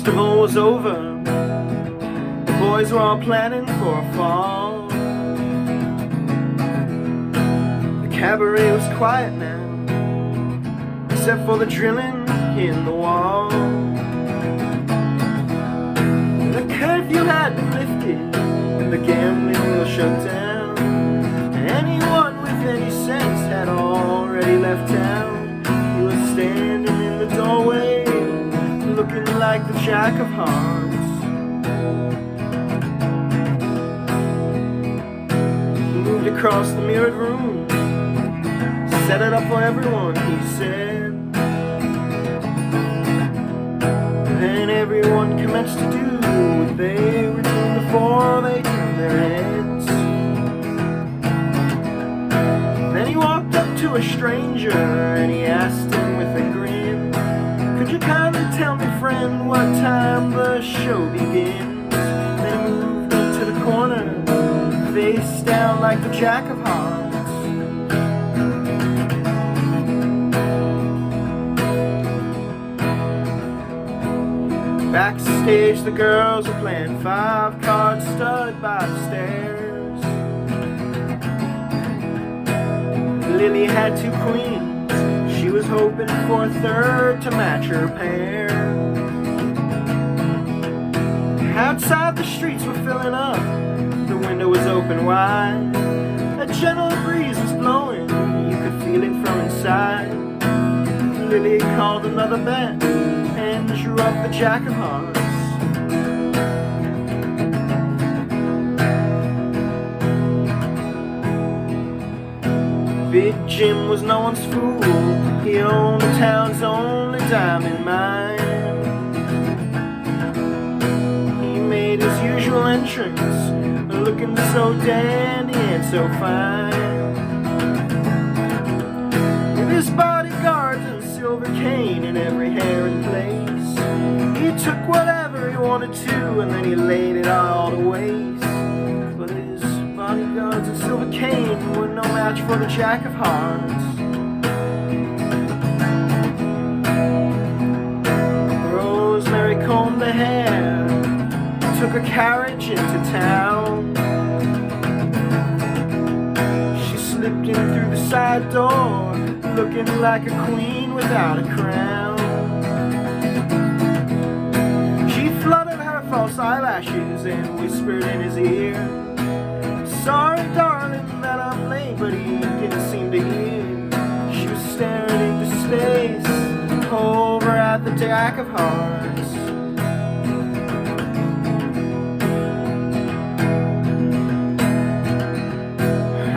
festival was over. The boys were all planning for a fall. The cabaret was quiet now, except for the drilling in the wall. The curfew had been lifted and the gambling was shut down. Anyone with any sense had already left town. He was standing in the doorway, looking like the Jack of Hearts. He moved across the mirrored room, set it up for everyone, he said. And everyone commenced to do what they were doing before they turned their heads. Then he walked up to a stranger and he asked him with a grin, "Could you kindly tell me, friend, what time the show begins?" Then he moved up to the corner, face down like the Jack of Hearts. Backstage the girls were playing 5-card stud by the stairs. Lily had 2 queens, she was hoping for a third to match her pair. Outside the streets were filling up, the window was open wide. A gentle breeze was blowing, you could feel it from inside. Lily called another bet and drew up the Jack of Hearts. Big Jim was no one's fool, he owned the town's only diamond mine. He made his usual entrance, looking so dandy and so fine. With his bodyguards and silver cane and every hair in place, he took whatever he wanted to and then he laid it all to waste. But his bodyguards and silver cane were no match for the Jack of Hearts. Rosemary combed her hair, took a carriage into town. She slipped in through the side door, looking like a queen without a crown. She fluttered her false eyelashes and whispered in his ear, "Sorry, darling, that I'm late," but he didn't seem to hear. She was staring into space, over at the Jack of Hearts.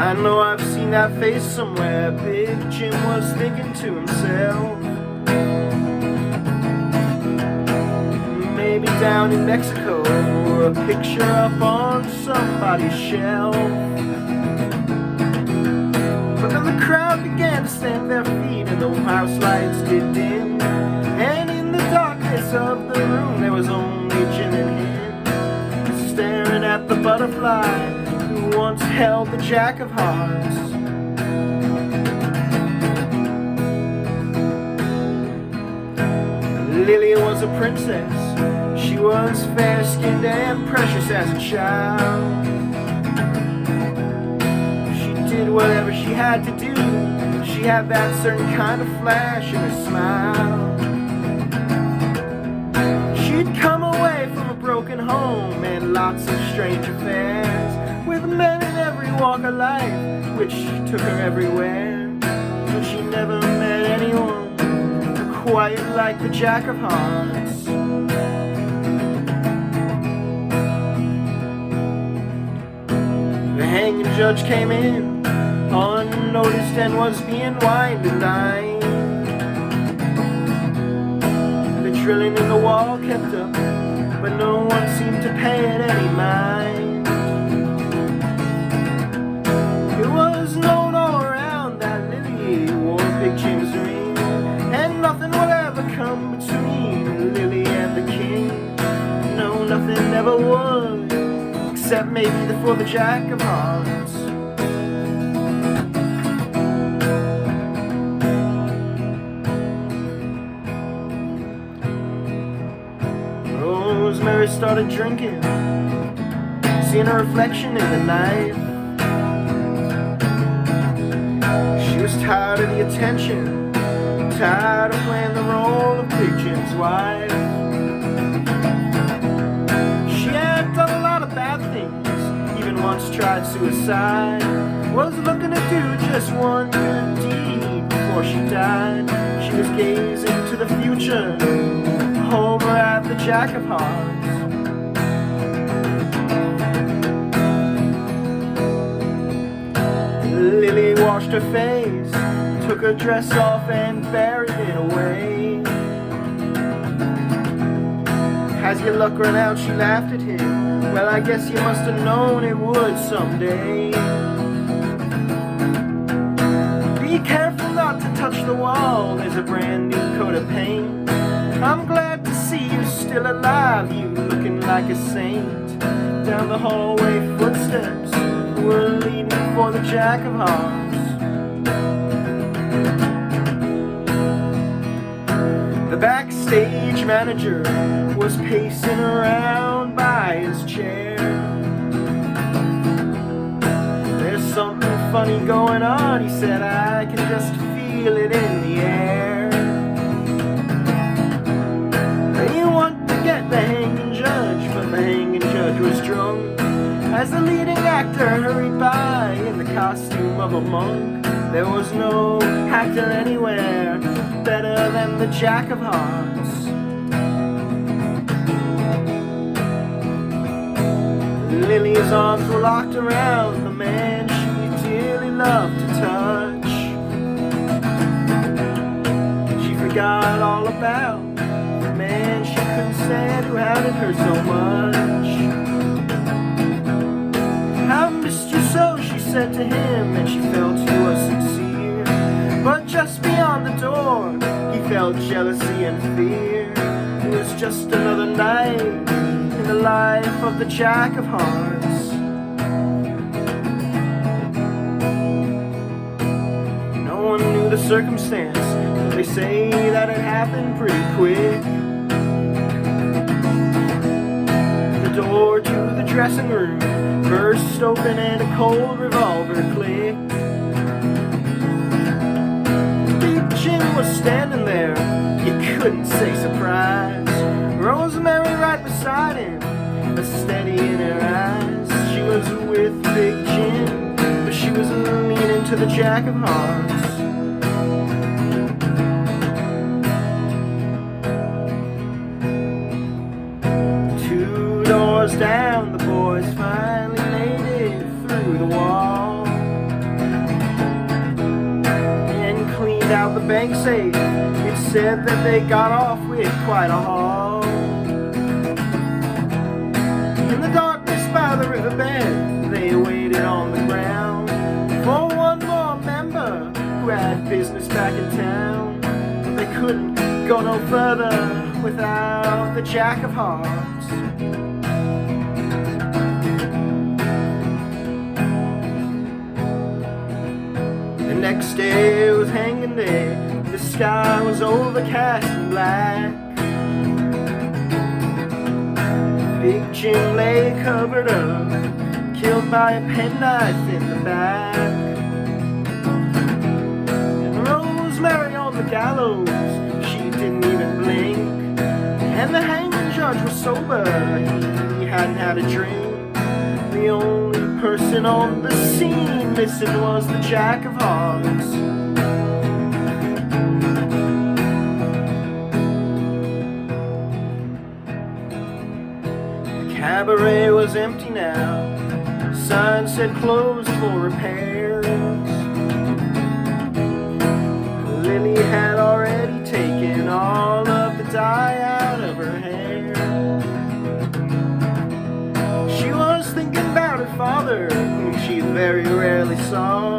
I know I've seen that face somewhere, Big Jim was thinking to himself. Maybe down in Mexico, or a picture up on somebody's shelf. But then the crowd began to stamp their feet and the house lights did dim. And in the darkness of the room there was only Jim and him, staring at the butterfly who once held the Jack of Hearts. Lily was a princess, she was fair-skinned and precious as a child. She did whatever she had to do, she had that certain kind of flash in her smile. She'd come away from a broken home and lots of strange affairs, with men in every walk of life, which took her everywhere. But she never met anyone quite like the Jack of Hearts. The hanging judge came in unnoticed and was being wined and dined. The drilling in the wall kept up, but no one seemed to pay it any mind. It was known all around that Lily wore Big Jim's ring, and nothing would ever come between Lily and the king. No, nothing ever would, except maybe for the Jack of Hearts. Rosemary started drinking, seeing her reflection in the night. She was tired of the attention, tired of playing the role of Big Jim's wife. She had done a lot of bad things, even once tried suicide. Was looking to do just one good deed before she died. She was gazing to the future, over at the Jack of Hearts. Lily washed her face, took her dress off and buried it away. Has your luck run out? She laughed at him. Well, I guess you must have known it would someday. Be careful not to touch the wall, there's a brand new coat of paint. I'm glad to see you still alive, you looking like a saint. Down the hallway footsteps were leading for the Jack of Hearts. The backstage manager was pacing around by his chair. There's something funny going on, he said, I can just feel it in the air. They want to get the hanging judge, but the hanging judge was drunk. As the leading actor hurried by in the costume of a monk, there was no actor anywhere better than the Jack of Hearts. Lily's arms were locked around the man she dearly loved to touch. She forgot all about the man she couldn't stand who hated her so much. I missed you so, she said to him, and she felt he was sincere. But just beyond the door, he felt jealousy and fear. It was just another night in the life of the Jack of Hearts. No one knew the circumstance, but they say that it happened pretty quick. The door to the dressing room burst open and a cold revolver clicked. Big Jim was standing there, you couldn't say surprise. Rosemary right beside him, a steady in her eyes. She was with Big Jim, but she was leaning to the Jack of Hearts. Two doors down, the boys finally made it through the wall and cleaned out the bank safe. It said that they got off with quite a haul. In the darkness by the riverbed, they waited on the ground for one more member who had business back in town. But they couldn't go no further without the Jack of Hearts. The next day was hanging day. The sky was overcast and black. Big Jim lay covered up, killed by a penknife in the back. And Rosemary on the gallows, she didn't even blink. And the hanging judge was sober, he hadn't had a drink. The only person on the scene missing was the Jack of Hearts. The cabaret was empty now, sign said closed for repairs. Lily had already taken all of the dye out of her hair. She was thinking about her father, whom she very rarely saw,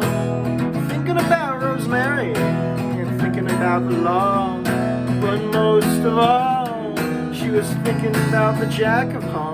thinking about Rosemary and thinking about the law. But most of all, she was thinking about the Jack of Hearts.